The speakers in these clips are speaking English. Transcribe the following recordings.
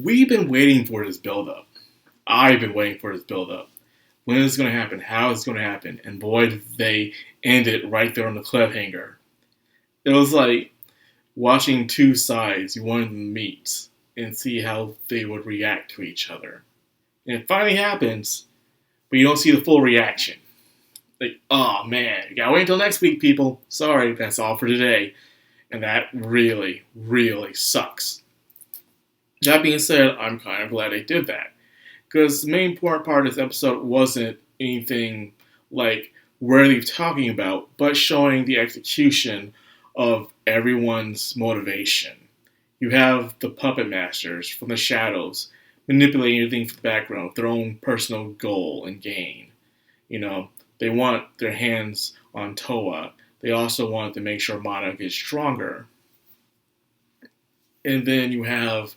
we've been waiting for this build-up. I've been waiting for this build-up. When is it going to happen? How is it going to happen? And boy, did they end it right there on the cliffhanger. It was like watching two sides. You wanted them to meet and see how they would react to each other. And it finally happens, but you don't see the full reaction. Like, oh man, you gotta wait until next week, people. Sorry, that's all for today. And that really, really sucks. That being said, I'm kind of glad they did that. Because the main important part of this episode wasn't anything like really talking about, but showing the execution of everyone's motivation. You have the puppet masters from the shadows manipulating everything from the background with their own personal goal and gain. You know, they want their hands on Toa. They also want to make sure Mana gets stronger. And then you have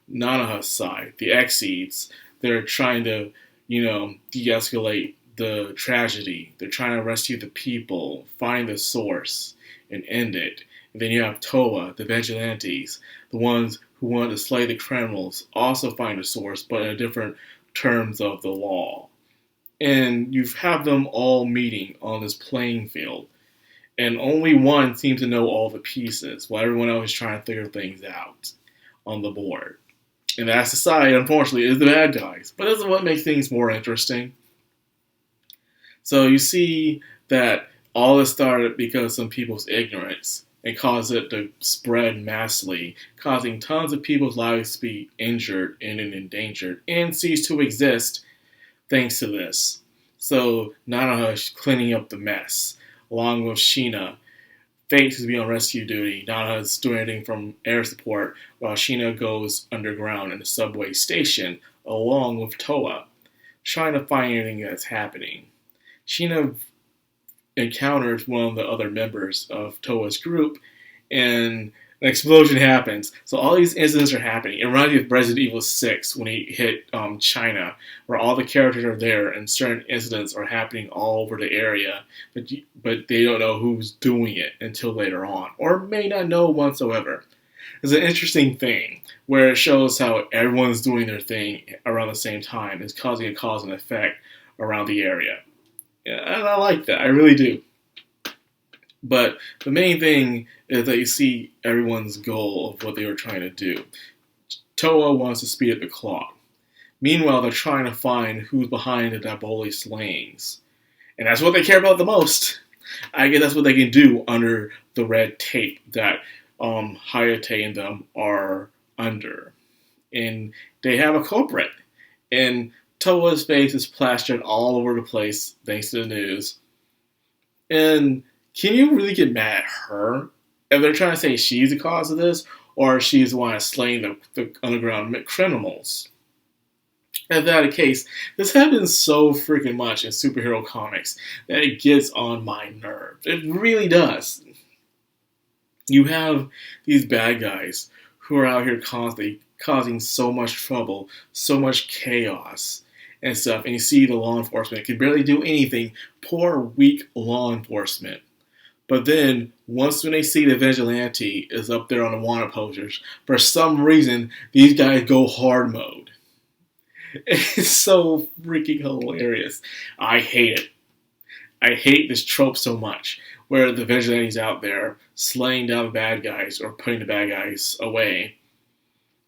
Nanaha's side, the Exceeds. They're trying to, de-escalate the tragedy. They're trying to rescue the people, find the source, and end it. And then you have Toa, the Vigilantes, the ones who want to slay the criminals, also find the source, but in different terms of the law. And you have them all meeting on this playing field. And only one seems to know all the pieces, while everyone else is trying to figure things out on the board. And that society, unfortunately, is the bad guys. But that's what makes things more interesting. So you see that all this started because of some people's ignorance and caused it to spread massively, causing tons of people's lives to be injured and endangered and cease to exist thanks to this. So Nanaha is cleaning up the mess, along with Sheena. Fate is to be on rescue duty. Nanaha is doing everything from air support, while Sheena goes underground in the subway station, along with Toa, trying to find anything that's happening. Sheena encounters one of the other members of Toa's group, and an explosion happens. So all these incidents are happening. It reminds me of Resident Evil 6 when he hit China, where all the characters are there and certain incidents are happening all over the area, but they don't know who's doing it until later on, or may not know whatsoever. It's an interesting thing where it shows how everyone's doing their thing around the same time. It's causing a cause and effect around the area. Yeah, and I like that. I really do. But the main thing is that you see everyone's goal of what they were trying to do. Toa wants to speed up the clock. Meanwhile, they're trying to find who's behind the Daboli slayings. And that's what they care about the most. I guess that's what they can do under the red tape that Hayate and them are under. And they have a culprit. And Toa's face is plastered all over the place thanks to the news. And can you really get mad at her if they're trying to say she's the cause of this, or she's the one that's slaying the underground criminals? If that's the case, this happens so freaking much in superhero comics that it gets on my nerves. It really does. You have these bad guys who are out here constantly causing so much trouble, so much chaos and stuff, and you see the law enforcement can barely do anything. Poor, weak law enforcement. But then, once when they see the vigilante is up there on the wanted posters, for some reason, these guys go hard mode. It's so freaking hilarious. I hate it. I hate this trope so much, where the vigilante's out there slaying down the bad guys or putting the bad guys away.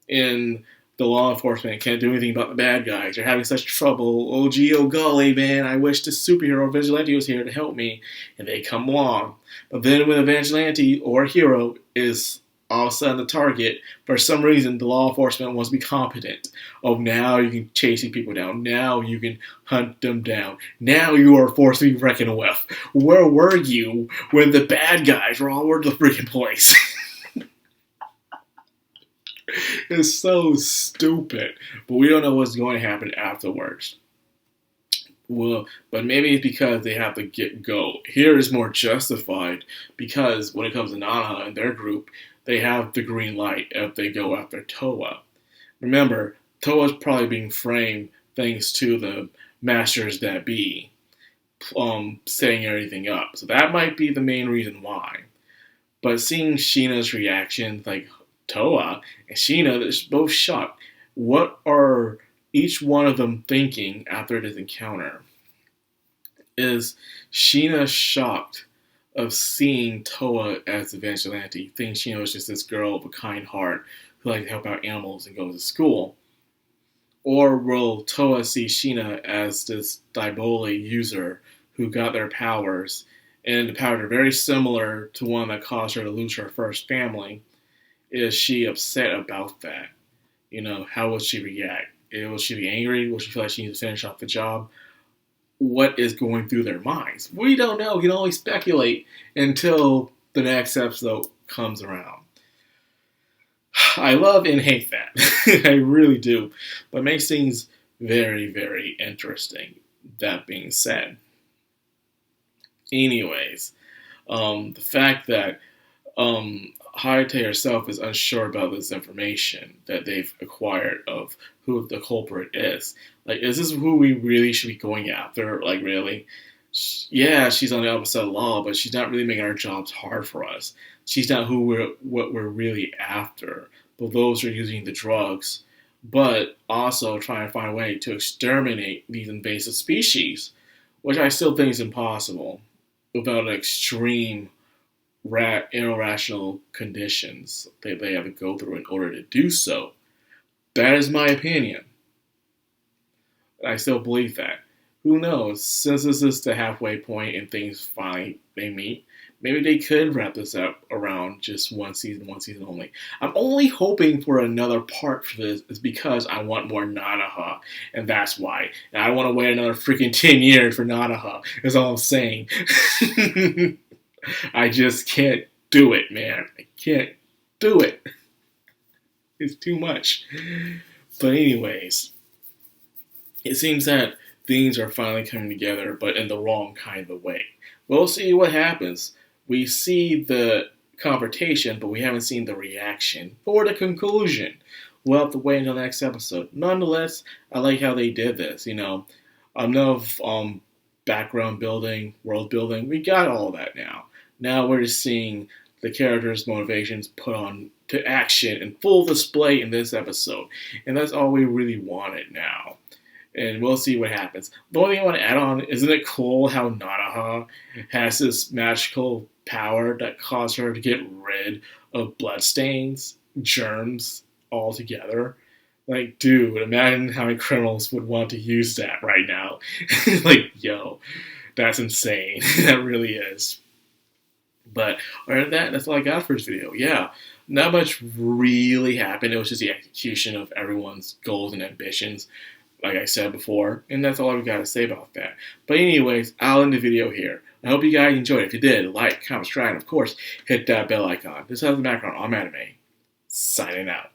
And the law enforcement can't do anything about the bad guys. They're having such trouble. Oh, gee, oh, golly, man, I wish the superhero vigilante was here to help me. And they come along. But then when a vigilante or a hero is all of a sudden the target, for some reason, the law enforcement wants to be competent. Oh, now you can chase people down. Now you can hunt them down. Now you are forced to be reckoned with. Where were you when the bad guys were all over the freaking place? It's so stupid. But we don't know what's going to happen afterwards. Well, but maybe it's because they have to go. Here is more justified because when it comes to Nanaha and their group, they have the green light if they go after Toa. Remember, Toa's probably being framed thanks to the masters that be setting everything up. So that might be the main reason why. But seeing Sheena's reaction, like Toa and Sheena, they're both shocked. what are each one of them thinking after this encounter? Is Sheena shocked of seeing Toa as a vigilante, thinks Sheena was just this girl with a kind heart who likes to help out animals and goes to school? Or will Toa see Sheena as this Daiboli user who got their powers, and the powers are very similar to one that caused her to lose her first family? Is she upset about that? How will she react? Will she be angry? Will she feel like she needs to finish off the job? What is going through their minds? We don't know. We can only speculate until the next episode comes around. I love and hate that. I really do. But it makes things very, very interesting. That being said. Anyways, the fact that Hayate herself is unsure about this information that they've acquired of who the culprit is. Like, is this who we really should be going after? Like, really? Yeah, she's on the other side of the law, but she's not really making our jobs hard for us. She's not what we're really after. But those are using the drugs, but also trying to find a way to exterminate these invasive species, which I still think is impossible without an extreme irrational conditions that they have to go through in order to do so. That is my opinion. I still believe that. Who knows? Since this is the halfway point and things finally they meet, maybe they could wrap this up around just one season only. I'm only hoping for another part for this is because I want more Nanaha, and that's why. And I want to wait another freaking 10 years for Nanaha, is all I'm saying. I just can't do it, man. I can't do it. It's too much. But anyways, it seems that things are finally coming together, but in the wrong kind of way. We'll see what happens. We see the confrontation, but we haven't seen the reaction or the conclusion. We'll have to wait until the next episode. Nonetheless, I like how they did this. Enough background building, world building. We got all that now. Now we're just seeing the characters' motivations put on to action in full display in this episode. And that's all we really wanted now. And we'll see what happens. The only thing I want to add on, isn't it cool how Nanaha has this magical power that causes her to get rid of bloodstains, germs altogether? Like, dude, imagine how many criminals would want to use that right now. Like, yo, that's insane. That really is. But other than that, that's all I got for this video. Yeah, not much really happened. It was just the execution of everyone's goals and ambitions, like I said before. And that's all I've got to say about that. But anyways, I'll end the video here. I hope you guys enjoyed it. If you did, like, comment, subscribe, and of course, hit that bell icon. This has the background. I'm Anime. Signing out.